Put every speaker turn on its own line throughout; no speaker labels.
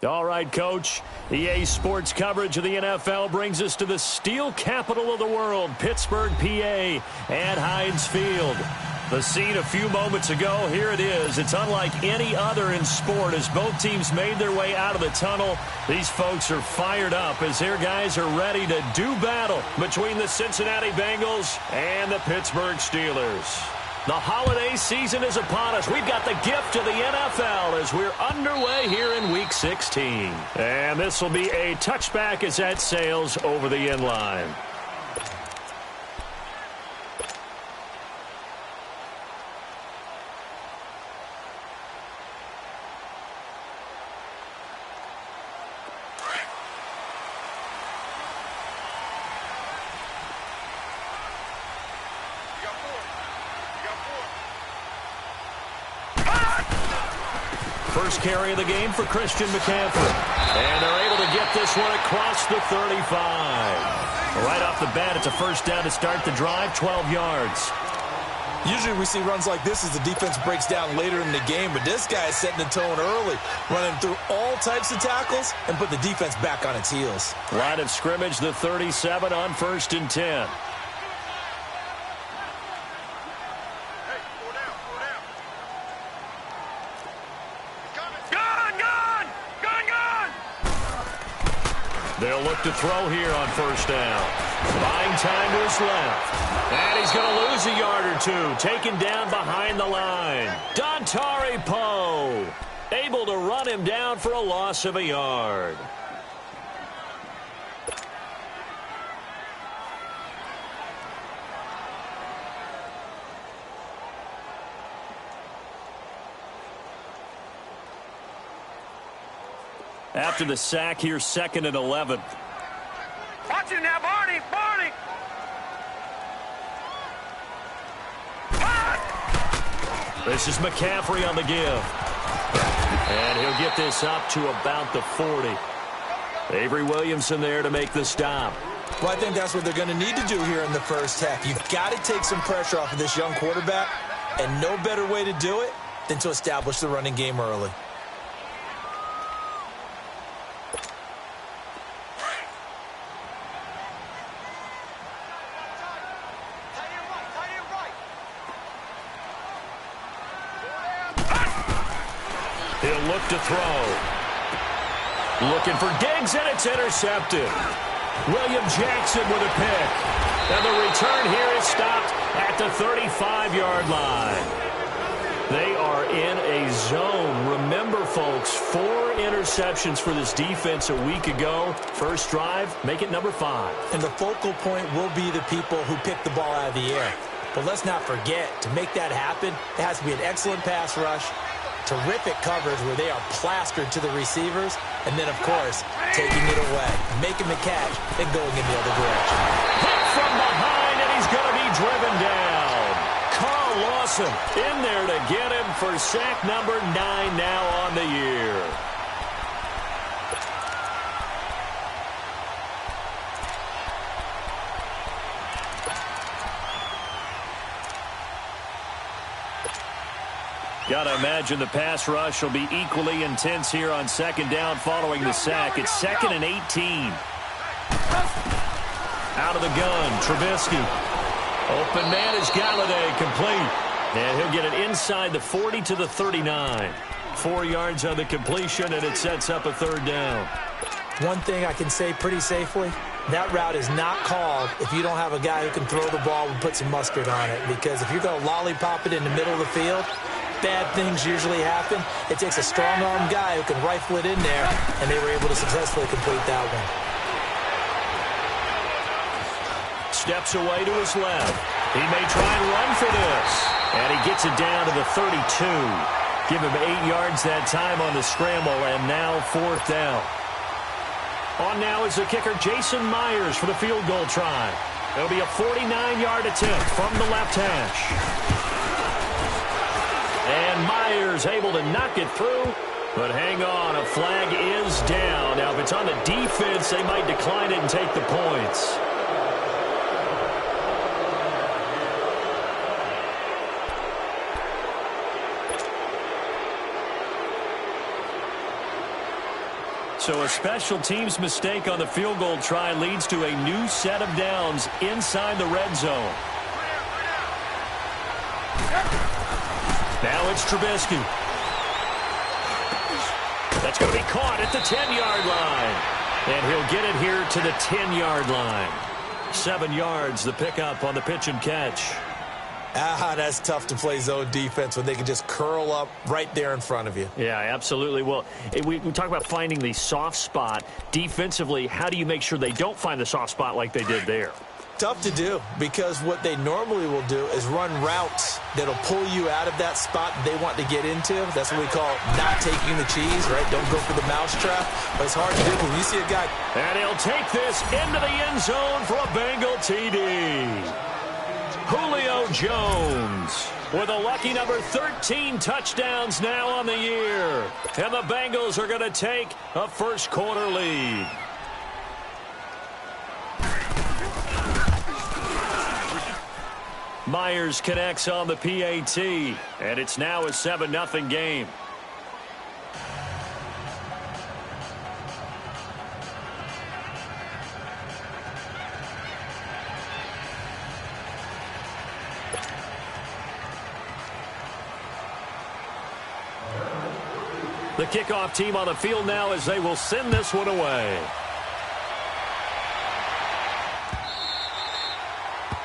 All right, Coach. EA Sports coverage of the NFL brings us to the steel capital of the world, Pittsburgh, PA, at Heinz Field. The scene a few moments ago, here it is. It's unlike any other in sport as both teams made their way out of the tunnel. These folks are fired up as their guys are ready to do battle between the Cincinnati Bengals and the Pittsburgh Steelers. The holiday season is upon us. We've got the gift of the NFL as we're underway here in Week 16. And this will be a touchback as that sails over the end line. First carry of the game for Christian McCaffrey. And they're able to get this one across the 35. Right off the bat, it's a first down to start the drive, 12 yards.
Usually we see runs like this as the defense breaks down later in the game, but this guy is setting the tone early, running through all types of tackles and put the defense back on its heels.
Line of scrimmage, the 37 on 1st and 10. They'll look to throw here on first down. Buying time to his left. And he's going to lose a yard or two. Taken down behind the line. Dontari Poe able to run him down for a loss of a yard. After the sack, here's 2nd and 11.
Watch it now, Barney! Barney!
This is McCaffrey on the give. And he'll get this up to about the 40. Avery Williamson there to make the stop.
Well, I think that's what they're going to need to do here in the first half. You've got to take some pressure off of this young quarterback, and no better way to do it than to establish the running game early.
He'll look to throw. Looking for Diggs, and it's intercepted. William Jackson with a pick. And the return here is stopped at the 35-yard line. They are in a zone. Remember, folks, 4 interceptions for this defense a week ago. First drive, make it number 5.
And the focal point will be the people who pick the ball out of the air. But let's not forget, to make that happen, it has to be an excellent pass rush, terrific coverage where they are plastered to the receivers, and then, of course, taking it away, making the catch, and going in the other direction.
Hit from behind, and he's going to be driven down. Carl Lawson in there to get him for sack number 9 now on the year. Got to imagine the pass rush will be equally intense here on 2nd down following the sack. It's 2nd and 18. Out of the gun, Trubisky. Open man is Galladay, complete. And he'll get it inside the 40 to the 39. 4 yards on the completion, and it sets up a 3rd down.
One thing I can say pretty safely, that route is not called if you don't have a guy who can throw the ball and put some mustard on it. Because if you're going to lollipop it in the middle of the field, bad things usually happen. It takes a strong-arm guy who can rifle it in there, and they were able to successfully complete that one.
Steps away to his left. He may try and run for this. And he gets it down to the 32. Give him 8 yards that time on the scramble, and now 4th down. On now is the kicker, Jason Myers, for the field goal try. It'll be a 49-yard attempt from the left hash. And Myers able to knock it through. But hang on, a flag is down. Now, if it's on the defense, they might decline it and take the points. So a special teams mistake on the field goal try leads to a new set of downs inside the red zone. Now it's Trubisky. That's going to be caught at the 10-yard line. And he'll get it here to the 10-yard line. 7 yards, the pickup on the pitch and catch.
That's tough to play zone defense when they can just curl up right there in front of you.
Yeah, absolutely. Well, we talk about finding the soft spot. Defensively, how do you make sure they don't find the soft spot like they did there?
Tough to do, because what they normally will do is run routes that'll pull you out of that spot they want to get into. That's what we call not taking the cheese, right? Don't go for the mousetrap. But it's hard to do when you see a guy.
And he'll take this into the end zone for a Bengal TD. Julio Jones with a lucky number 13 touchdowns now on the year. And the Bengals are going to take a first-quarter lead. Myers connects on the PAT, and it's now a 7-0 game. The kickoff team on the field now as they will send this one away.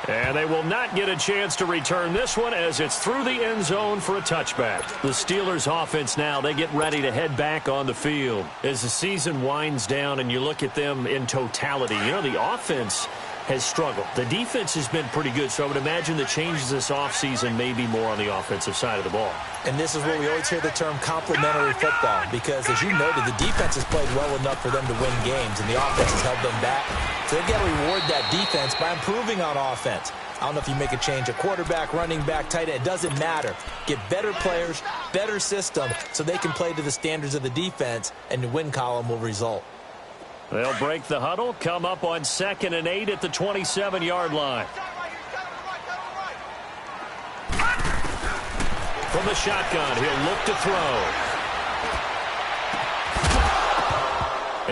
And they will not get a chance to return this one as it's through the end zone for a touchback. The Steelers offense now, they get ready to head back on the field. As the season winds down and you look at them in totality, you know, the offense has struggled. The defense has been pretty good, so I would imagine the changes this offseason may be more on the offensive side of the ball.
And this is where we always hear the term complementary football, because as you noted, the defense has played well enough for them to win games, and the offense has held them back. So they've got to reward that defense by improving on offense. I don't know if you make a change, a quarterback, running back, tight end, it doesn't matter. Get better players, better system, so they can play to the standards of the defense, and the win column will result.
They'll break the huddle, come up on 2nd and 8 at the 27-yard line. From the shotgun, he'll look to throw.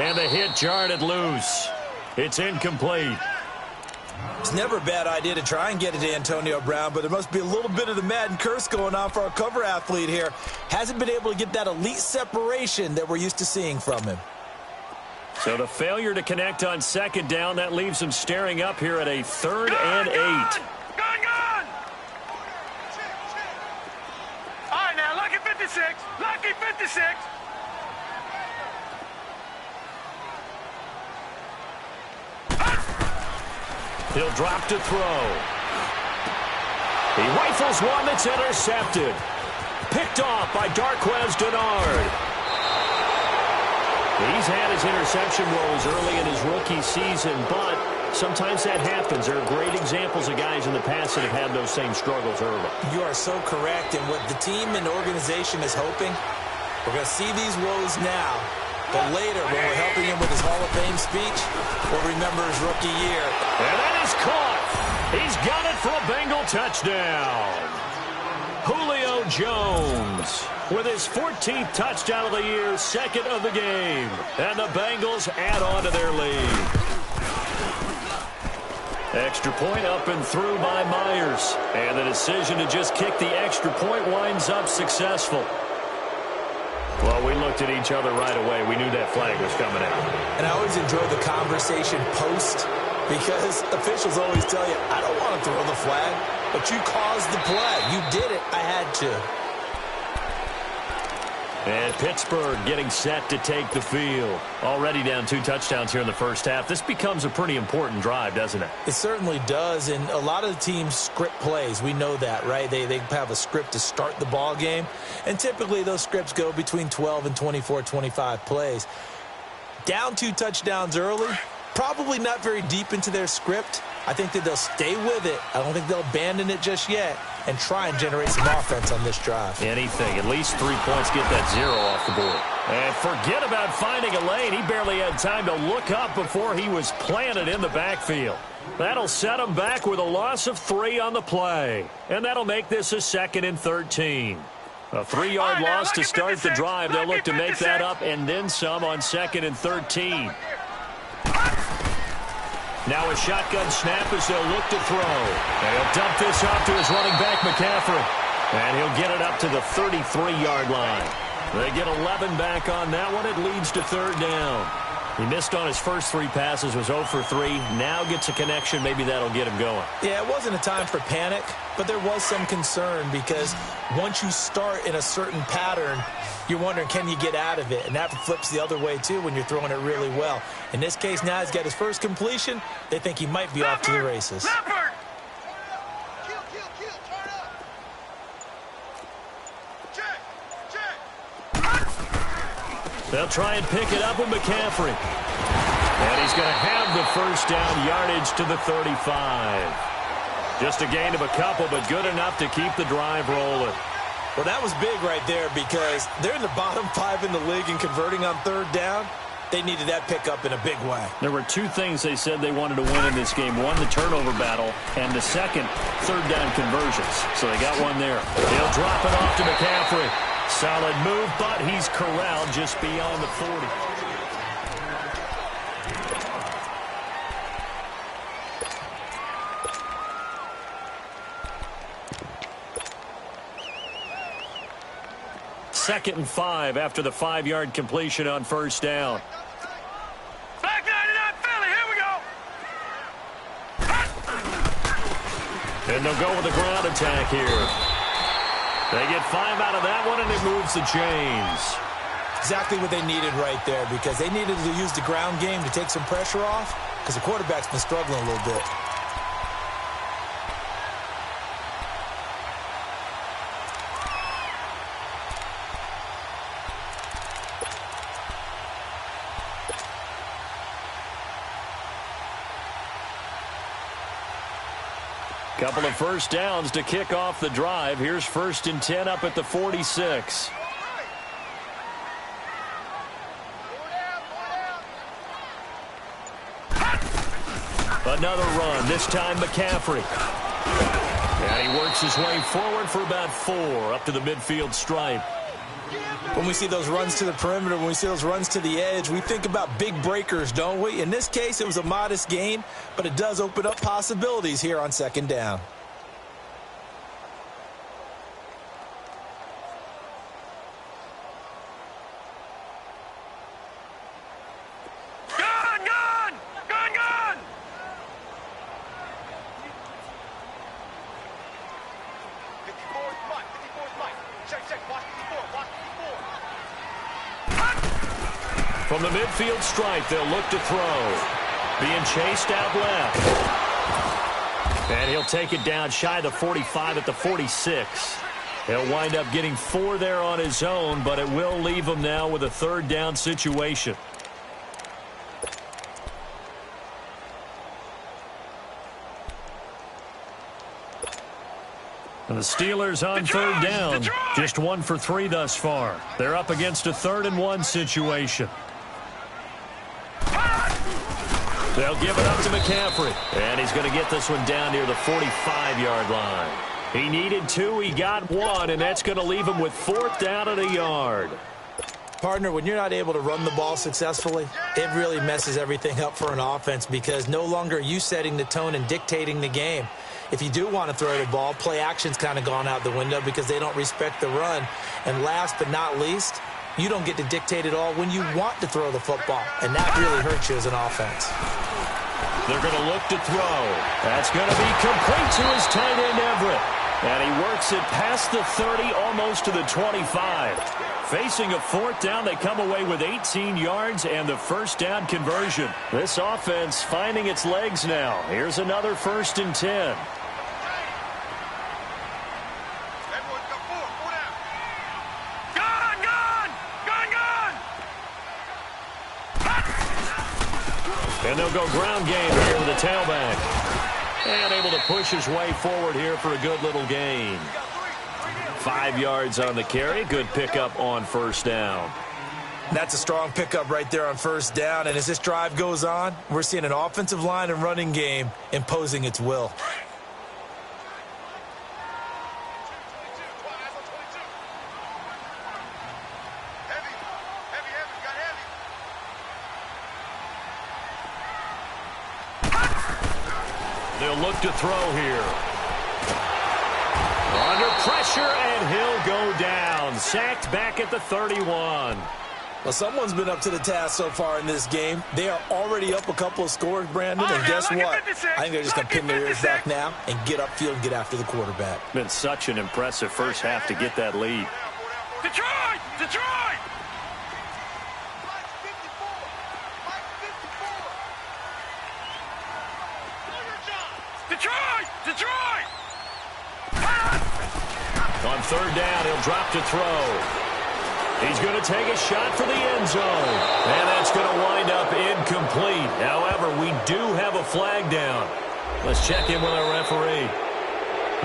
And the hit jarred it loose. It's incomplete.
It's never a bad idea to try and get it to Antonio Brown, but there must be a little bit of the Madden curse going on for our cover athlete here. Hasn't been able to get that elite separation that we're used to seeing from him.
So the failure to connect on 2nd down, that leaves him staring up here at a 3rd and 8.
Gone! All right, now, lucky 56. Lucky 56.
He'll drop to throw. He rifles one that's intercepted. Picked off by Darqueze Dennard. He's had his interception woes early in his rookie season, but sometimes that happens. There are great examples of guys in the past that have had those same struggles early.
You are so correct, and what the team and organization is hoping, we're going to see these woes now, but later when we're helping him with his Hall of Fame speech, we'll remember his rookie year.
And that is caught. He's got it for a Bengal touchdown. Julio Jones with his 14th touchdown of the year, 2nd of the game. And the Bengals add on to their lead. Extra point up and through by Myers. And the decision to just kick the extra point winds up successful. Well, we looked at each other right away. We knew that flag was coming out.
And I always enjoy the conversation post, because officials always tell you, I don't want to throw the flag, but you caused the play. You did it. I had to.
And Pittsburgh getting set to take the field. Already down 2 touchdowns here in the first half. This becomes a pretty important drive, doesn't it?
It certainly does, and a lot of the teams script plays. We know that, right? They have a script to start the ball game, and typically those scripts go between 12 and 24, 25 plays. Down 2 touchdowns early, probably not very deep into their script. I think that they'll stay with it. I don't think they'll abandon it just yet and try and generate some offense on this drive.
Anything. At least 3 points, get that 0 off the board. And forget about finding a lane. He barely had time to look up before he was planted in the backfield. That'll set him back with a loss of 3 on the play. And that'll make this a 2nd and 13. A 3-yard loss to start the drive. They'll look to make that up and then some on 2nd and 13. Now a shotgun snap as they'll look to throw. And he'll dump this off to his running back, McCaffrey. And he'll get it up to the 33-yard line. They get 11 back on that one. It leads to 3rd down. He missed on his first 3 passes, was 0 for 3. Now gets a connection. Maybe that'll get him going.
Yeah, it wasn't a time for panic, but there was some concern because once you start in a certain pattern, you're wondering, can you get out of it? And that flips the other way, too, when you're throwing it really well. In this case, now he's got his first completion. They think he might be off to the races.
They'll try and pick it up with McCaffrey. And he's going to have the first down yardage to the 35. Just a gain of a couple, but good enough to keep the drive rolling.
Well, that was big right there because they're in the bottom 5 in the league in converting on 3rd down. They needed that pickup in a big way.
There were 2 things they said they wanted to win in this game. One, the turnover battle, and the second, 3rd down conversions. So they got one there. He'll drop it off to McCaffrey. Solid move, but he's corralled just beyond the 40. Second and 5 after the 5-yard completion on 1st down.
Back 99 Philly, here we go.
And they'll go with a ground attack here. They get 5 out of that one, and it moves the chains.
Exactly what they needed right there because they needed to use the ground game to take some pressure off because the quarterback's been struggling a little bit.
Couple of first downs to kick off the drive. Here's 1st and 10 up at the 46. Another run, this time McCaffrey. And he works his way forward for about 4 up to the midfield stripe.
When we see those runs to the perimeter, when we see those runs to the edge, we think about big breakers, don't we? In this case, it was a modest gain, but it does open up possibilities here on 2nd down.
From the midfield stripe, they'll look to throw. Being chased out left. And he'll take it down shy of the 45 at the 46. He'll wind up getting 4 there on his own, but it will leave him now with a 3rd down situation. And the Steelers on 3rd down. Just 1 for 3 thus far. They're up against a 3rd and 1 situation. They'll give it up to McCaffrey. And he's going to get this one down near the 45-yard line. He needed 2, he got 1, and that's going to leave him with 4th down and a yard.
Partner, when you're not able to run the ball successfully, it really messes everything up for an offense because no longer are you setting the tone and dictating the game. If you do want to throw the ball, play action's kind of gone out the window because they don't respect the run. And last but not least, you don't get to dictate it all when you want to throw the football, and that really hurts you as an offense.
They're going to look to throw. That's going to be complete to his tight end, Everett. And he works it past the 30, almost to the 25. Facing a 4th down, they come away with 18 yards and the 1st down conversion. This offense finding its legs now. Here's another 1st and 10. And they'll go ground game here with the tailback. And able to push his way forward here for a good little gain. 5 yards on the carry. Good pickup on 1st down.
That's a strong pickup right there on 1st down. And as this drive goes on, we're seeing an offensive line and running game imposing its will.
They'll look to throw here. Under pressure, and he'll go down. Sacked back at the 31.
Well, someone's been up to the task so far in this game. They are already up a couple of scores, Brandon, and guess what? I think they're just going to pin their ears back now and get upfield and get after the quarterback.
Been such an impressive first half to get that lead.
Detroit! Detroit! Detroit! Detroit!
On third down, he'll drop to throw. He's going to take a shot for the end zone. And that's going to wind up incomplete. However, we do have a flag down. Let's check in with our referee.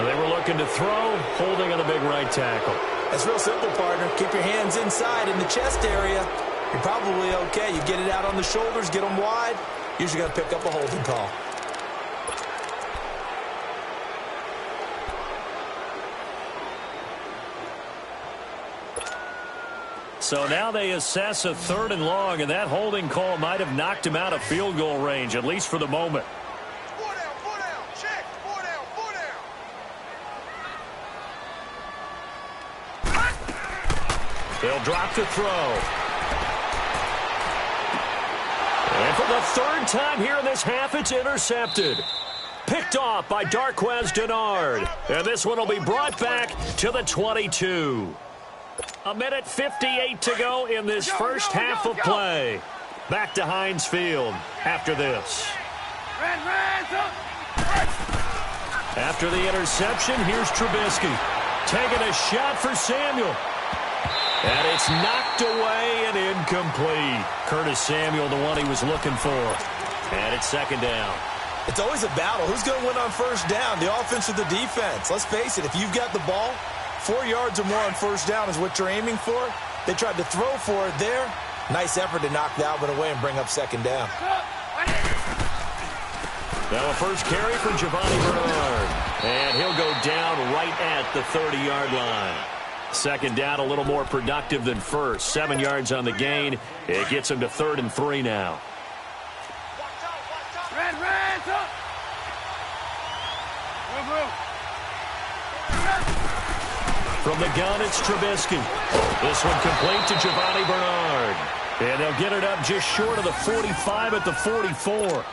They were looking to throw, holding on the big right tackle.
That's real simple, partner. Keep your hands inside in the chest area. You're probably okay. You get it out on the shoulders, get them wide. Usually going to pick up a holding call.
So now they assess a 3rd and long, and that holding call might have knocked him out of field goal range, at least for the moment.
4 down, check, 4 down.
They'll drop to throw. And for the 3rd time here in this half, it's intercepted. Picked off by Darquez Denard. And this one will be brought back to the 22. 1:58 to go in this first half of play. Back to Heinz Field after this. After the interception, here's Trubisky. Taking a shot for Samuel. And it's knocked away and incomplete. Curtis Samuel, the one he was looking for. And it's 2nd down.
It's always a battle. Who's going to win on first down, the offense or the defense? Let's face it, if you've got the ball, 4 yards or more on first down is what you're aiming for. They tried to throw for it there. Nice effort to knock that one away and bring up 2nd down.
Now a first carry for Giovanni Bernard. And he'll go down right at the 30-yard line. 2nd down, a little more productive than first. 7 yards on the gain. It gets him to 3rd and 3 now. From the gun, it's Trubisky. This one complete to Giovanni Bernard. And they'll get it up just short of the 45 at the 44.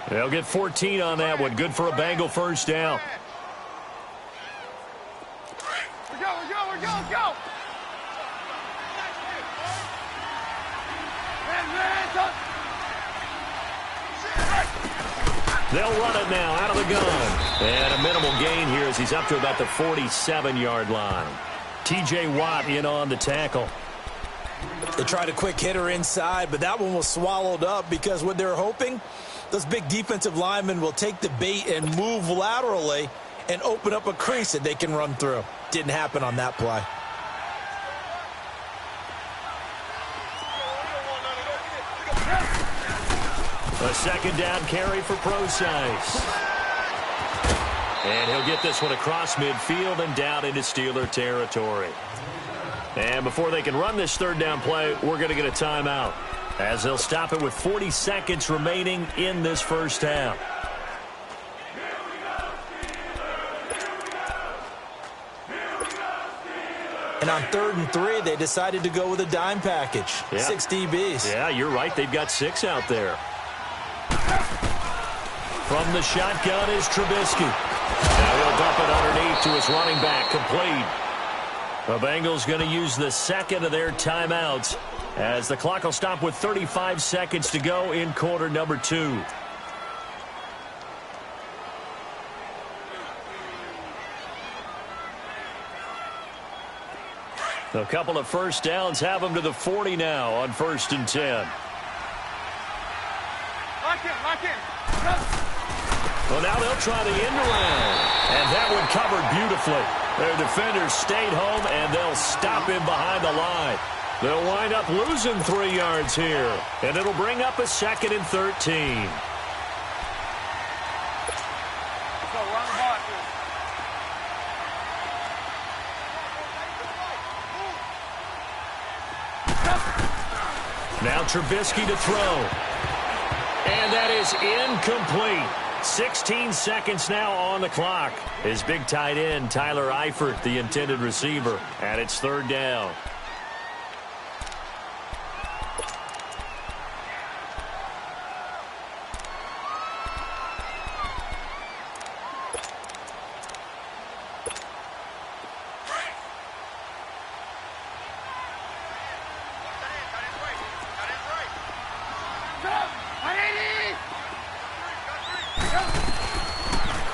They'll get 14 on that one. Good for a Bengal first down.
We go.
They'll run it now out of the gun. And a minimal gain here as he's up to about the 47-yard line. T.J. Watt in on the tackle.
They tried a quick hitter inside, but that one was swallowed up because what they're hoping, those big defensive linemen will take the bait and move laterally and open up a crease that they can run through. Didn't happen on that play.
A 2nd down carry for Procise. And he'll get this one across midfield and down into Steeler territory. And before they can run this 3rd down play, we're going to get a timeout, as they'll stop it with 40 seconds remaining in this first half.
And on 3rd and 3, they decided to go with a dime package. Yeah. 6 DBs.
Yeah, you're right. They've got 6 out there. From the shotgun is Trubisky. Now he'll dump it underneath to his running back, complete. The Bengals going to use the 2nd of their timeouts as the clock will stop with 35 seconds to go in quarter number 2. A couple of first downs have them to the 40 now on 1st and 10.
Lock in.
Well, now they'll try the end around. And that one covered beautifully. Their defenders stayed home, and they'll stop him behind the line. They'll wind up losing 3 yards here. And it'll bring up a 2nd and 13. Now Trubisky to throw. And that is incomplete. 16 seconds now on the clock. His big tight end, Tyler Eifert, the intended receiver. And it's third down.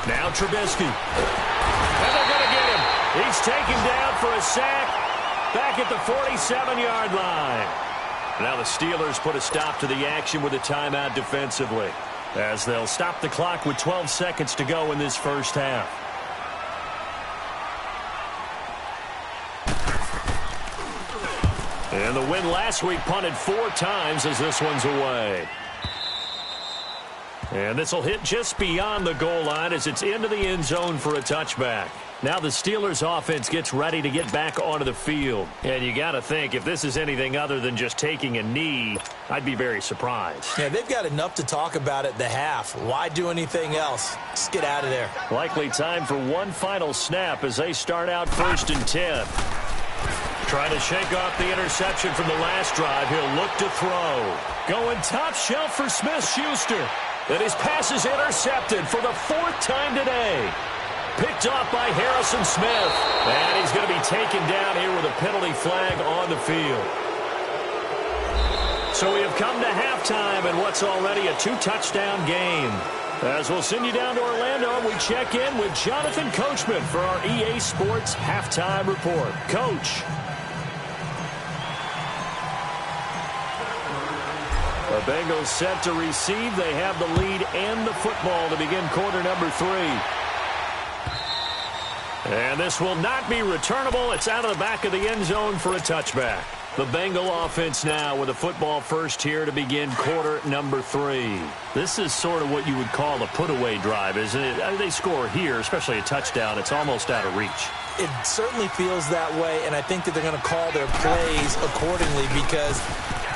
Now Trubisky. And they're going to get him. He's taken down for a sack back at the 47-yard line. Now the Steelers put a stop to the action with a timeout defensively, as they'll stop the clock with 12 seconds to go in this first half. And the win last week punted 4 times as this one's away. And this will hit just beyond the goal line as it's into the end zone for a touchback. Now the Steelers offense gets ready to get back onto the field. And you got to think, if this is anything other than just taking a knee, I'd be very surprised.
Yeah, they've got enough to talk about at the half. Why do anything else? Just get out of there.
Likely time for one final snap as they start out 1st and 10. Trying to shake off the interception from the last drive. He'll look to throw. Going top shelf for Smith-Schuster. And his pass is intercepted for the 4th time today. Picked off by Harrison Smith. And he's going to be taken down here with a penalty flag on the field. So we have come to halftime in what's already a 2-touchdown game. As we'll send you down to Orlando, we check in with Jonathan Coachman for our EA Sports Halftime Report. Coach. The Bengals set to receive. They have the lead and the football to begin quarter number 3. And this will not be returnable. It's out of the back of the end zone for a touchback. The Bengal offense now with a football first here to begin quarter number 3. This is sort of what you would call a put-away drive, isn't it? They score here, especially a touchdown. It's almost out of reach.
It certainly feels that way, and I think that they're going to call their plays accordingly, because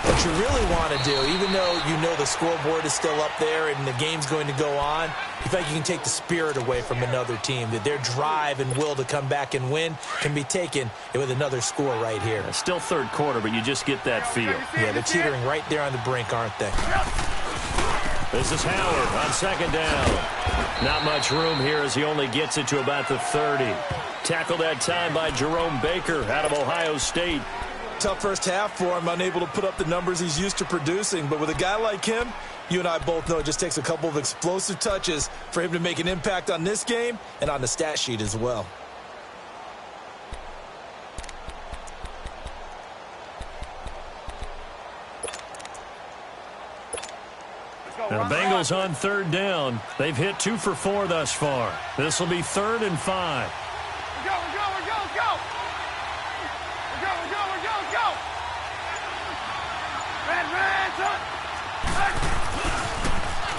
what you really want to do, even though you know the scoreboard is still up there and the game's going to go on, you feel like you can take the spirit away from another team, that their drive and will to come back and win can be taken with another score right here.
Still third quarter, but you just get that feel.
Yeah, they're teetering right there on the brink, aren't they?
This is Howard on 2nd down. Not much room here as he only gets it to about the 30. Tackled that time by Jerome Baker out of Ohio State.
Tough first half for him, unable to put up the numbers he's used to producing. But with a guy like him, you and I both know it just takes a couple of explosive touches for him to make an impact on this game and on the stat sheet as well.
Now the Bengals on 3rd down. They've hit 2 for 4 thus far. This will be 3rd and 5.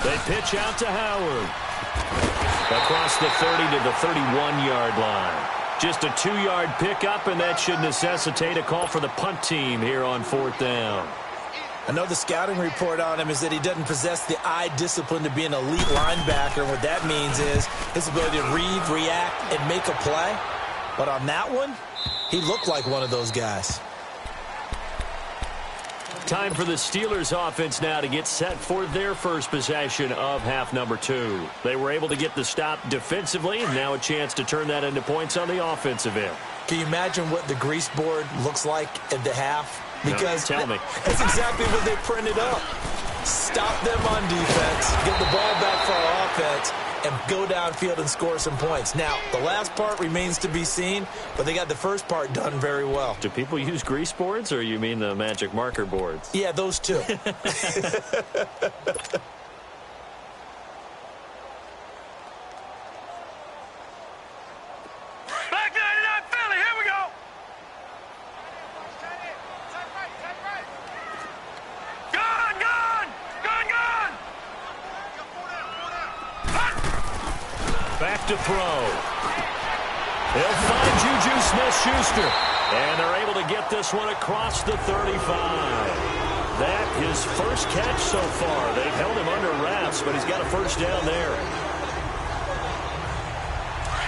They pitch out to Howard. Across the 30 to the 31-yard line. Just a 2-yard pickup, and that should necessitate a call for the punt team here on 4th down.
I know the scouting report on him is that he doesn't possess the eye discipline to be an elite linebacker. What that means is his ability to read, react, and make a play. But on that one, he looked like one of those guys.
Time for the Steelers offense now to get set for their first possession of half number 2. They were able to get the stop defensively, and now a chance to turn that into points on the offensive end.
Can you imagine what the grease board looks like at the half? Because
no, tell me.
That's exactly what they printed up. Stop them on defense, get the ball back for our offense, and go downfield and score some points. Now, the last part remains to be seen, but they got the first part done very well.
Do people use grease boards, or you mean the magic marker boards?
Yeah, those two. to throw. They'll find Juju Smith-Schuster. And they're able to get this one across the 35. That his first catch so far. They've held him under wraps, but he's got a first down there.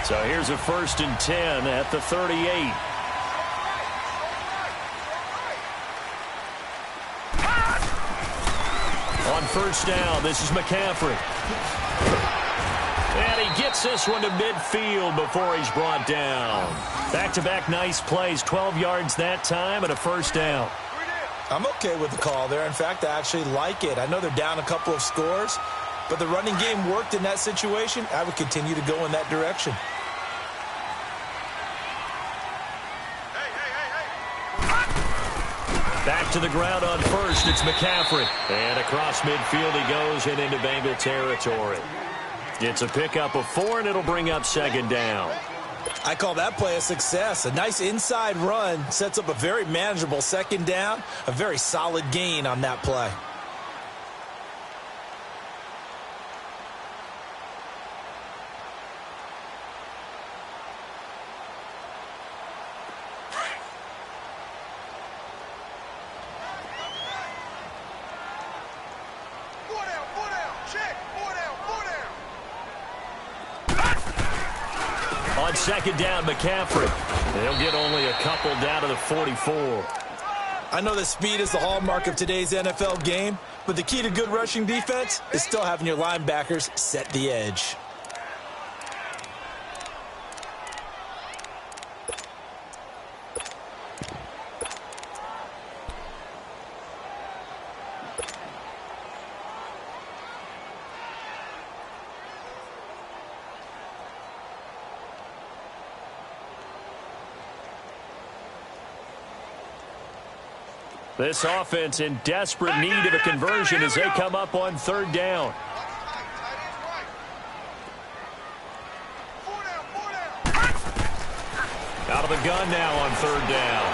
So here's a 1st and 10 at the 38. On 1st down, this is McCaffrey. And he gets this one to midfield before he's brought down. Back-to-back nice plays, 12 yards that time and a 1st down.
I'm okay with the call there. In fact, I actually like it. I know they're down a couple of scores, but the running game worked in that situation. I would continue to go in that direction.
Back to the ground on 1st, it's McCaffrey. And across midfield he goes and into Bengal territory. It's a pickup of 4, and it'll bring up 2nd down.
I call that play a success. A nice inside run sets up a very manageable 2nd down. A very solid gain on that play.
On 2nd down, McCaffrey. They'll get only a couple down to the 44.
I know that speed is the hallmark of today's NFL game, but the key to good rushing defense is still having your linebackers set the edge.
This offense in desperate need of a conversion as they come up on 3rd down. Out of the gun now on 3rd down.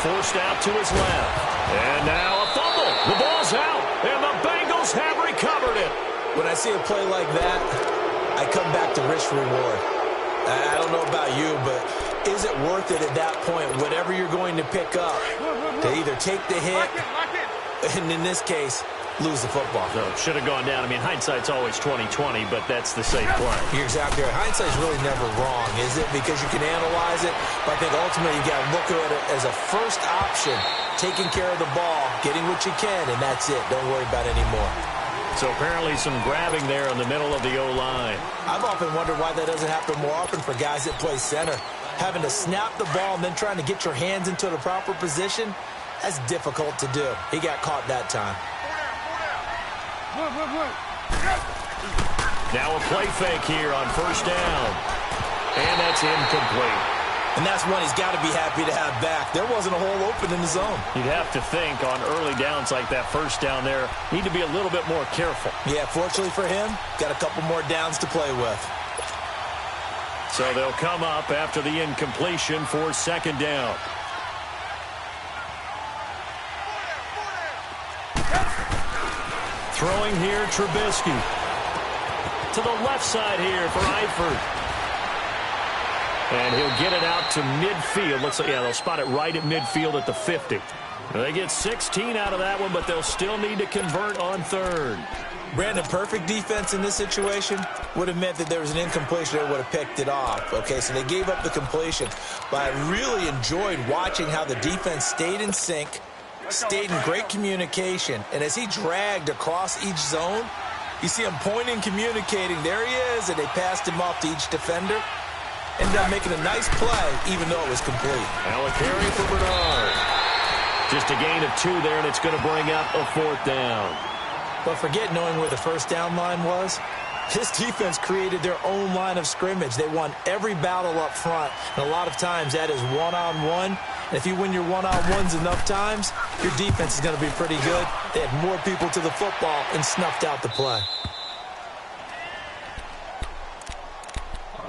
Forced out to his left. And now a fumble. The ball's out, and the Bengals have recovered it.
When I see a play like that, I come back to risk reward. I don't know about you, but is it worth it at that point, whatever you're going to pick up, to either take the hit, and in this case, lose the football?
So it should have gone down. I mean, hindsight's always 20/20, but that's the safe play.
You're exactly right. Hindsight's really never wrong, is it? Because you can analyze it, but I think ultimately you got to look at it as a first option, taking care of the ball, getting what you can, and that's it. Don't worry about it anymore.
So apparently some grabbing there in the middle of the O-line.
I've often wondered why that doesn't happen more often for guys that play center. Having to snap the ball and then trying to get your hands into the proper position, that's difficult to do. He got caught that time.
Now a play fake here on 1st down. And that's incomplete.
And that's one he's got to be happy to have back. There wasn't a hole open in the zone.
You'd have to think on early downs like that 1st down there, need to be a little bit more careful.
Yeah, fortunately for him, got a couple more downs to play with.
So they'll come up after the incompletion for 2nd down. Throwing here, Trubisky. To the left side here for Eifert. And he'll get it out to midfield. Looks like, yeah, they'll spot it right at midfield at the 50. They get 16 out of that one, but they'll still need to convert on 3rd.
Brandon, perfect defense in this situation would have meant that there was an incompletion. They would have picked it off. Okay, so they gave up the completion. But I really enjoyed watching how the defense stayed in sync, stayed in great communication. And as he dragged across each zone, you see him pointing, communicating. There he is, and they passed him off to each defender. Ended up making a nice play, even though it was complete.
Now a carry for Bernard. Just a gain of 2 there, and it's going to bring up a 4th down.
But forget knowing where the 1st down line was. This defense created their own line of scrimmage. They won every battle up front, and a lot of times that is one-on-one. And if you win your one-on-ones enough times, your defense is going to be pretty good. They had more people to the football and snuffed out the play.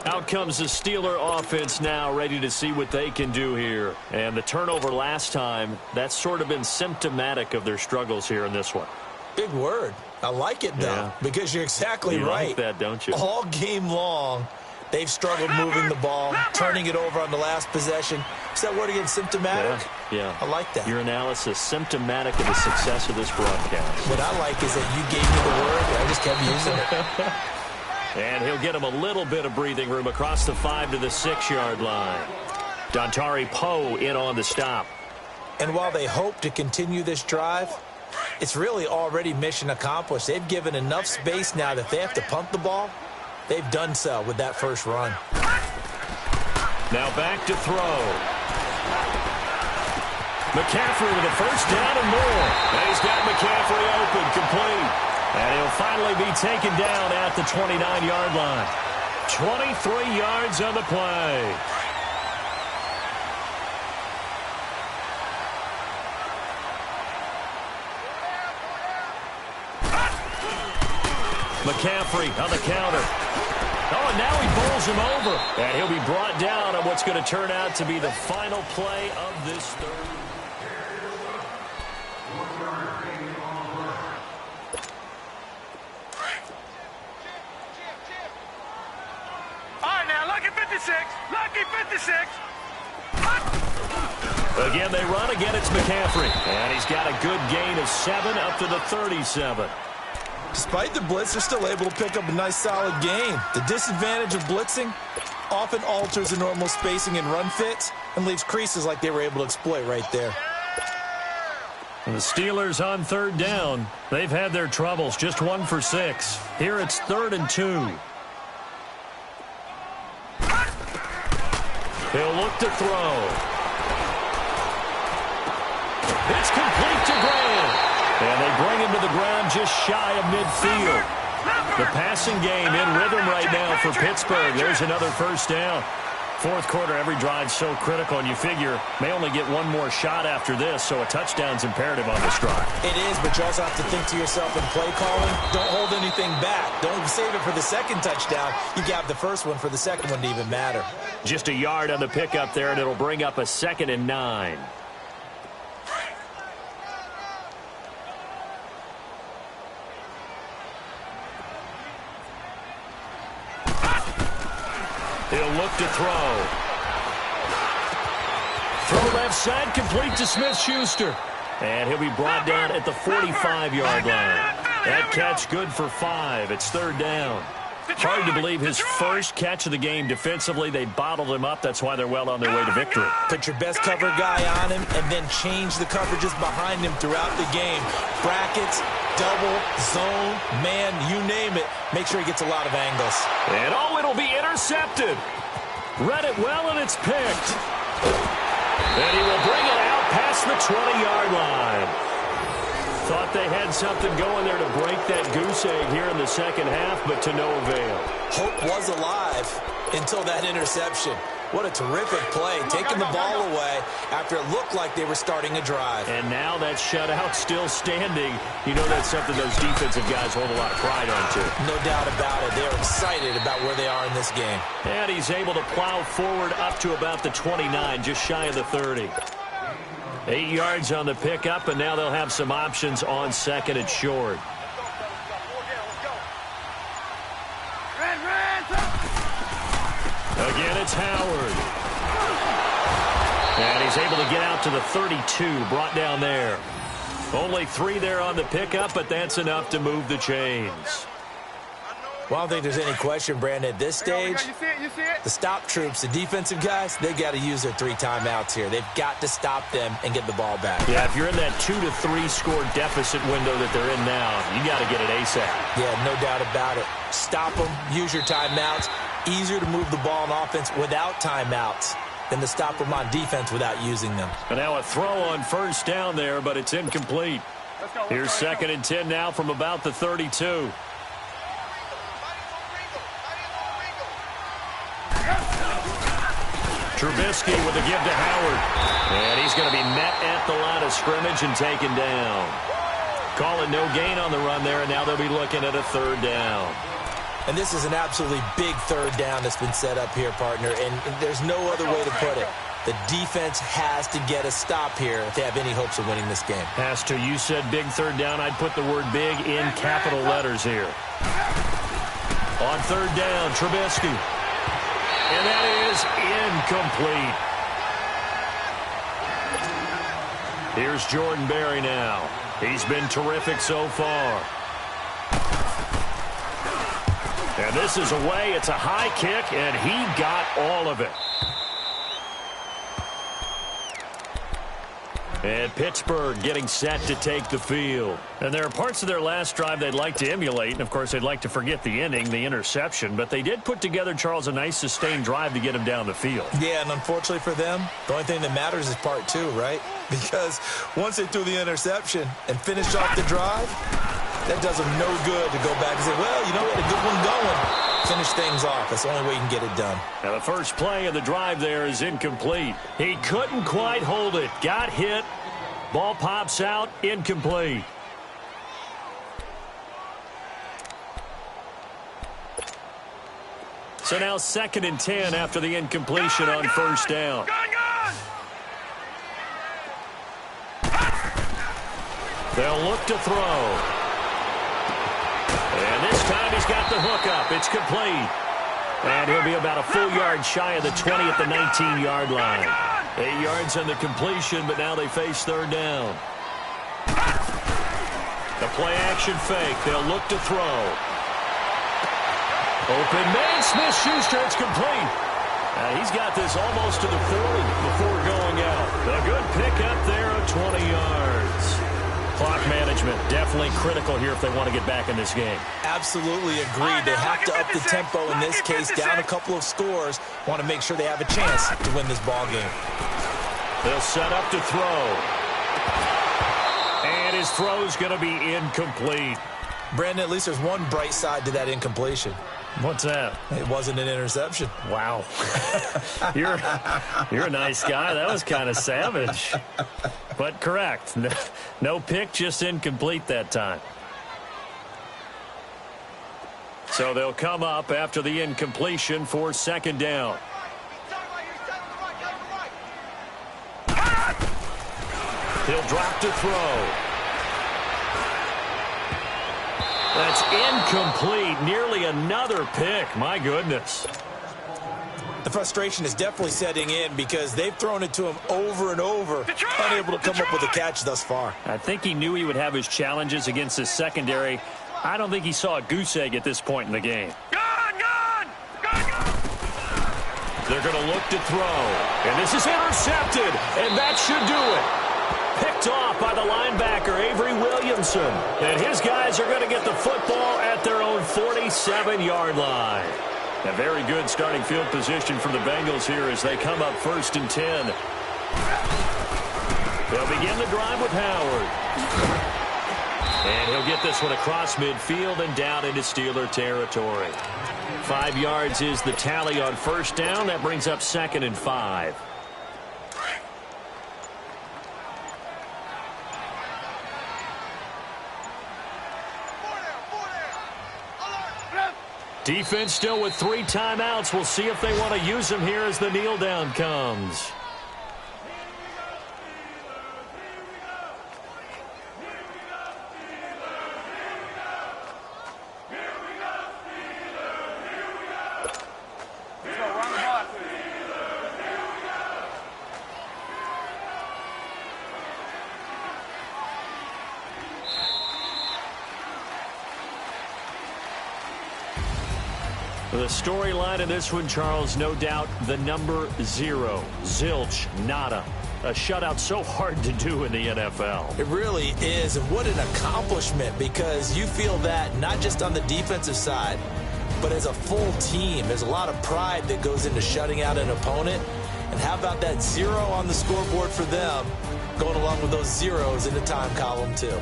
Out comes the Steeler offense now, ready to see what they can do here. And the turnover last time, that's sort of been symptomatic of their struggles here in this one.
Big word. I like it, though, because you're exactly right.
You like that, don't you?
All game long, they've struggled moving the ball, turning it over on the last possession. Is that word again, symptomatic?
Yeah.
I like that.
Your analysis, symptomatic of the success of this broadcast.
What I like is that you gave me the word, and I just kept using it.
And he'll get him a little bit of breathing room across the 5 to the 6-yard line. Dontari Poe in on the stop.
And while they hope to continue this drive, it's really already mission accomplished. They've given enough space now that if they have to punt the ball, they've done so with that first run.
Now back to throw. McCaffrey with a first down and more. And he's got McCaffrey open, complete. And he'll finally be taken down at the 29-yard line. 23 yards on the play. McCaffrey on the counter. Oh, and now he bowls him over. And he'll be brought down on what's going to turn out to be the final play of this third.
All right, now, lucky 56. Lucky 56.
Again, they run. Again, it's McCaffrey. And he's got a good gain of 7 up to the 37.
Despite the blitz, they're still able to pick up a nice, solid gain. The disadvantage of blitzing often alters the normal spacing and run fits and leaves creases like they were able to exploit right there.
And the Steelers on third down. They've had their troubles, just 1 for 6. Here it's 3rd and 2. He'll look to throw. It's complete to Graham. And they bring him to the ground just shy of midfield. The passing game in rhythm right now for Pittsburgh. There's another first down. Fourth quarter, every drive so critical, and you figure may only get one more shot after this, so a touchdown's imperative on this drive.
It is, but you also have to think to yourself in play calling, don't hold anything back. Don't save it for the second touchdown. You got the first one for the second one to even matter.
Just a yard on the pickup there, and it'll bring up a 2nd and 9. He'll look to throw. Throw left side, complete to Smith-Schuster. And he'll be brought down at the 45-yard line. That catch good for 5. It's 3rd down. Hard to believe his first catch of the game defensively. They bottled him up. That's why they're well on their way to victory.
Put your best cover guy on him and then change the coverages behind him throughout the game. Brackets, double, zone, man, you name it. Make sure he gets a lot of angles.
And oh, it'll be intercepted. Read it well, and it's picked. And he will bring it out past the 20-yard line. Thought they had something going there to break that goose egg here in the second half, but to no avail.
Hope was alive until that interception. What a terrific play, taking the ball away after it looked like they were starting a drive.
And now that shutout still standing. You know that's something those defensive guys hold a lot of pride on, too.
No doubt about it. They're excited about where they are in this game.
And he's able to plow forward up to about the 29, just shy of the 30. 8 yards on the pickup, and now they'll have some options on 2nd and short. Again, it's Howard. And he's able to get out to the 32, brought down there. Only 3 there on the pickup, but that's enough to move the chains.
Well, I don't think there's any question, Brandon, at this stage, the stop troops, the defensive guys, they got to use their 3 timeouts here. They've got to stop them and get the ball back.
Yeah, if you're in that 2 to 3 score deficit window that they're in now, you got to get it ASAP. Yeah,
no doubt about it. Stop them, use your timeouts. Easier to move the ball on offense without timeouts than to stop them on defense without using them.
And now a throw on first down there, but it's incomplete. Here's 2nd and 10 now from about the 32. Trubisky with a give to Howard. And he's going to be met at the line of scrimmage and taken down. Calling no gain on the run there, and now they'll be looking at a 3rd down.
And this is an absolutely big 3rd down that's been set up here, partner, and there's no other way to put it. The defense has to get a stop here if they have any hopes of winning this game.
Has to. You said big 3rd down. I'd put the word big in capital letters here. On 3rd down, Trubisky. And that is incomplete. Here's Jordan Berry now. He's been terrific so far. And this is away. It's a high kick, and he got all of it. And Pittsburgh getting set to take the field. And there are parts of their last drive they'd like to emulate. And, of course, they'd like to forget the inning, the interception. But they did put together, Charles, a nice sustained drive to get him down the field.
Yeah, and unfortunately for them, the only thing that matters is part two, right? Because once they threw the interception and finished off the drive, that does them no good to go back and say, well, you know, we had a good one going. Finish things off. That's the only way you can get it done.
Now the first play of the drive there is incomplete. He couldn't quite hold it. Got hit. Ball pops out. Incomplete. So now 2nd and 10 after the incompletion on first down. They'll look to throw. And this time he's got the hook up. It's complete. And he'll be about a full yard shy of the 20 at the 19-yard line. 8 yards on the completion, but now they face third down. The play-action fake. They'll look to throw. Open man, Smith-Schuster. It's complete. He's got this almost to the 40 before going out. A good pickup there of 20 yards. Clock management definitely critical here if they want to get back in this game.
Absolutely agreed. They have to up the tempo in this case, down a couple of scores. Want to make sure they have a chance to win this ball game.
They'll set up to throw. And his throw's going to be incomplete.
Brandon, at least there's one bright side to that incompletion.
What's that?
It wasn't an interception.
Wow. You're a nice guy. That was kind of savage. But correct. No pick, just incomplete that time. So they'll come up after the incompletion for 2nd down. He'll drop to throw. That's incomplete. Nearly another pick. My goodness.
The frustration is definitely setting in because they've thrown it to him over and over, unable to come up with a catch thus far.
I think he knew he would have his challenges against his secondary. I don't think he saw a goose egg at this point in the game. They're going to look to throw. And this is intercepted. And that should do it. Picked off by the linebacker, Avery Williamson. And his guys are going to get the football at their own 47-yard line. A very good starting field position for the Bengals here as they come up 1st and 10. They'll begin the drive with Howard. And he'll get this one across midfield and down into Steeler territory. 5 yards is the tally on first down. That brings up 2nd and 5. Defense still with 3 timeouts. We'll see if they want to use them here as the kneel down comes. The storyline in this one, Charles, no doubt the number 0. Zilch, nada. A shutout so hard to do in the NFL.
It really is, and what an accomplishment, because you feel that not just on the defensive side, but as a full team. There's a lot of pride that goes into shutting out an opponent. And how about that 0 on the scoreboard for them, going along with those zeros in the time column, too.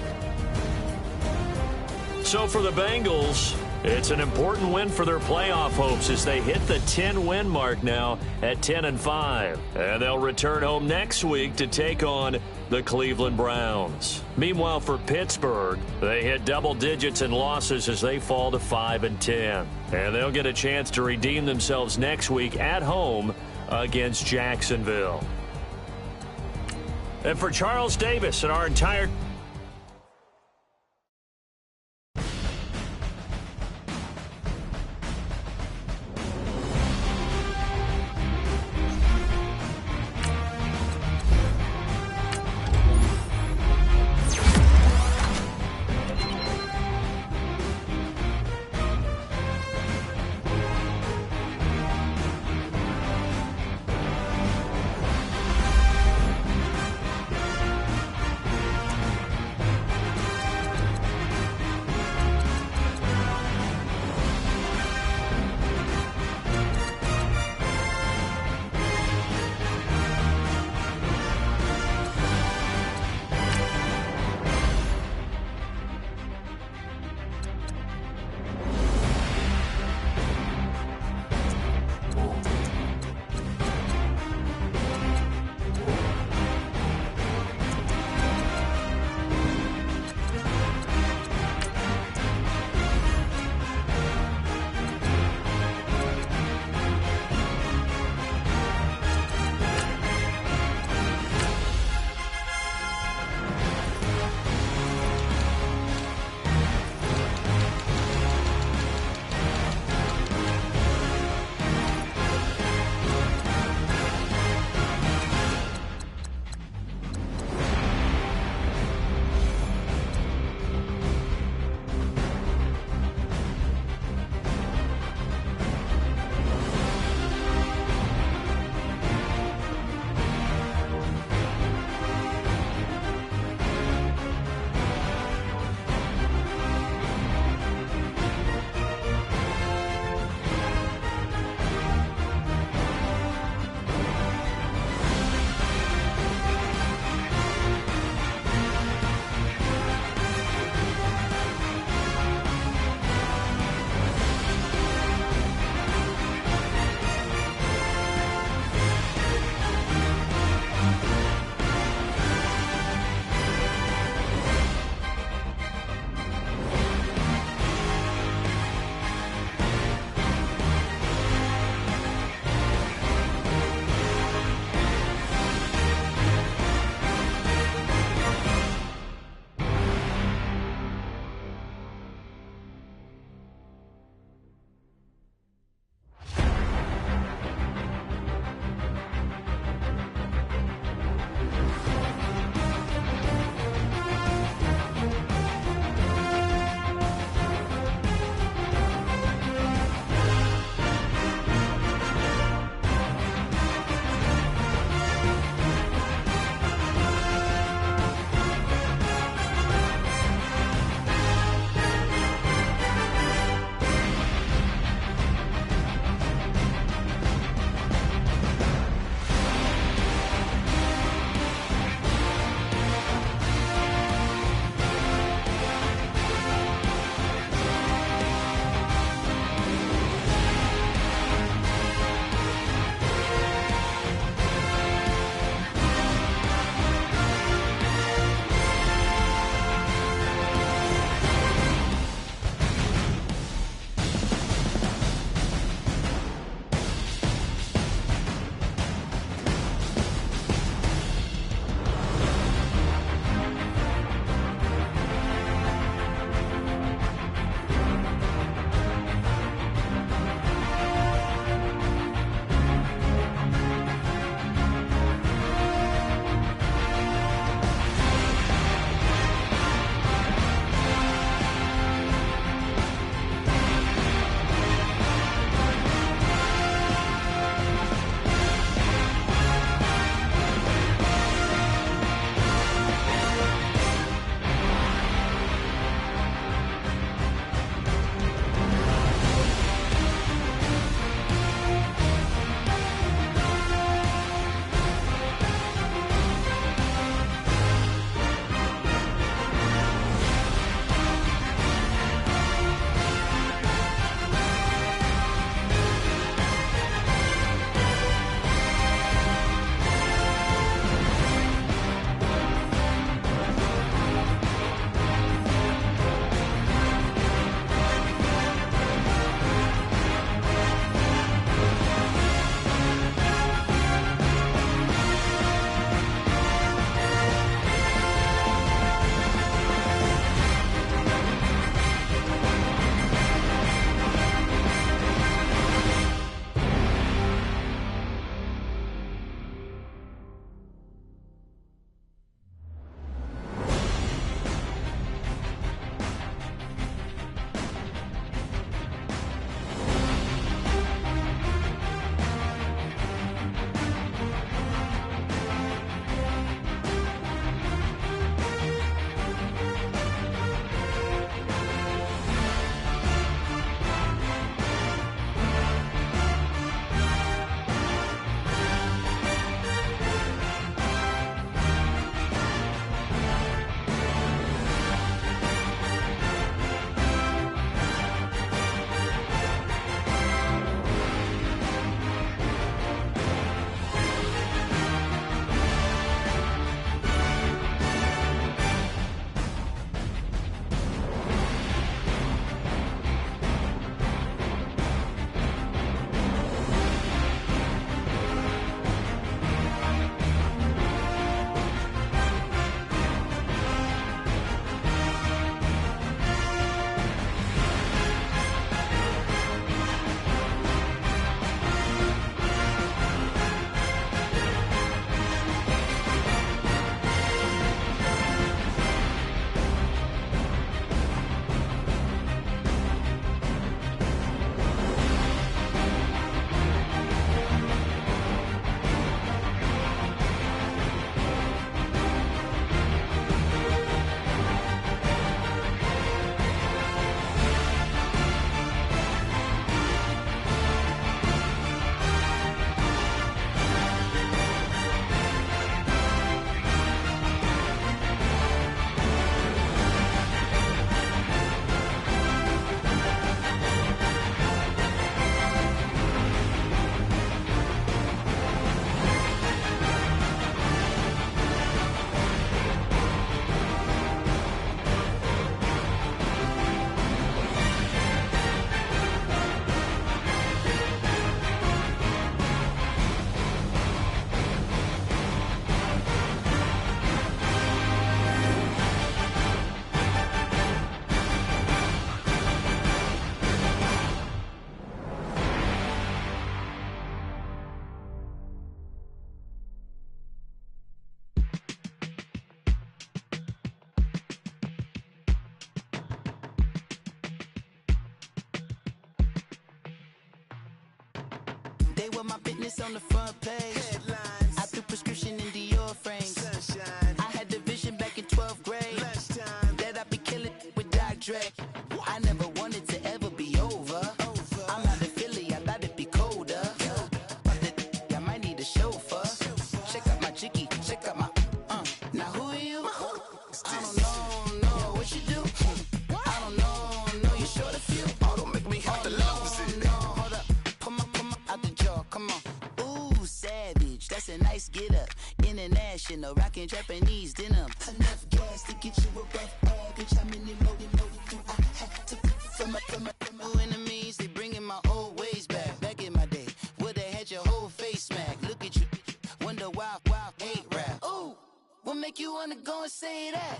So for the Bengals, it's an important win for their playoff hopes as they hit the 10-win mark now at 10-5. And they'll return home next week to take on the Cleveland Browns. Meanwhile, for Pittsburgh, they hit double digits in losses as they fall to 5-10. And they'll get a chance to redeem themselves next week at home against Jacksonville. And for Charles Davis and our entire
They were my business on the front page. Headlines. I threw prescription in Dior frames. Sunshine. I had the vision back in 12th grade. Lunchtime. That I'd be killing with Dr. Dre. I never wanted to ever be over. I'm out of Philly, I thought it'd be colder. I might need a chauffeur. Check out my chicky, check out my now who are you? I don't know what you do. I don't know you short a few.
Oh, don't make me have to lose it.
No, hold up, come on, out the jaw, come on. Ooh, savage, that's a nice get up. International, rockin' Japanese denim. Enough gas to get you above average. How many loaded do I have to from my enemies? They bringing my old ways back. Back in my day, would they had your whole face smacked? Look at you, wonder why hate rap. Ooh, what make you wanna go and say that?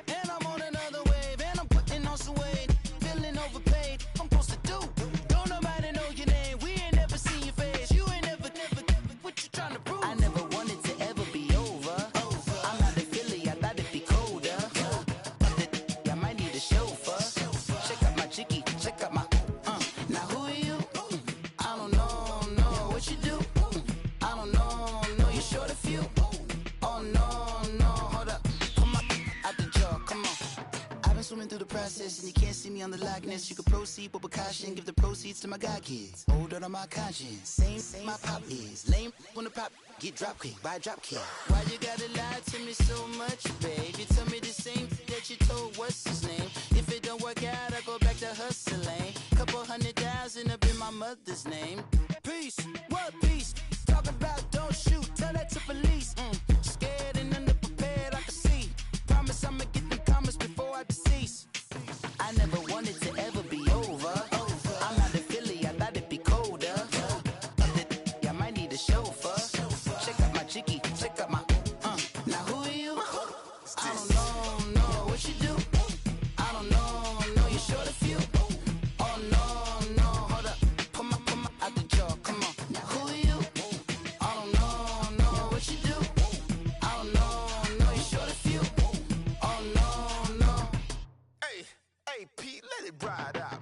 And I'm on another wave, and I'm putting on some weight. Feeling overpaid, I'm supposed to do. Don't nobody know your name, we ain't never seen your face. You ain't never, what you trying to prove? I never wanted to ever be over. I'm out of Philly, I thought it'd be colder. I might need a chauffeur. Check out my chicky, check out my now who are you? I don't know what you do. I don't know you're short a few. Oh no, hold up, come on, out the jaw, come on. I've been swimming through the process and you can't see me on the Loch Ness. You can proceed with precaution, give the proceeds to my god kids. Hold on my conscience, same my pop is. Lame when the pop get drop kick by drop kick. Why you gotta lie to me so much, babe? You tell me the same that you told what's his name. If it don't work out, I go back to hustling. Couple 100,000 up in my mother's name. Peace, what peace? Talk about don't shoot, tell that to police. Scared and underprepared, I can see. Promise I'ma get them comments before I decease. I never wanted to ever be over. I'm out of Philly, I thought it'd be colder. I might need a chauffeur. Check out my chicky, check out my now who are you? I don't know what you do. I don't know you're short a few. Oh no, hold up, come on, out the jaw, come on. Now who are you? I don't know what you do. I don't know you're short a few. Oh no.
Hey, Pete, let it ride out.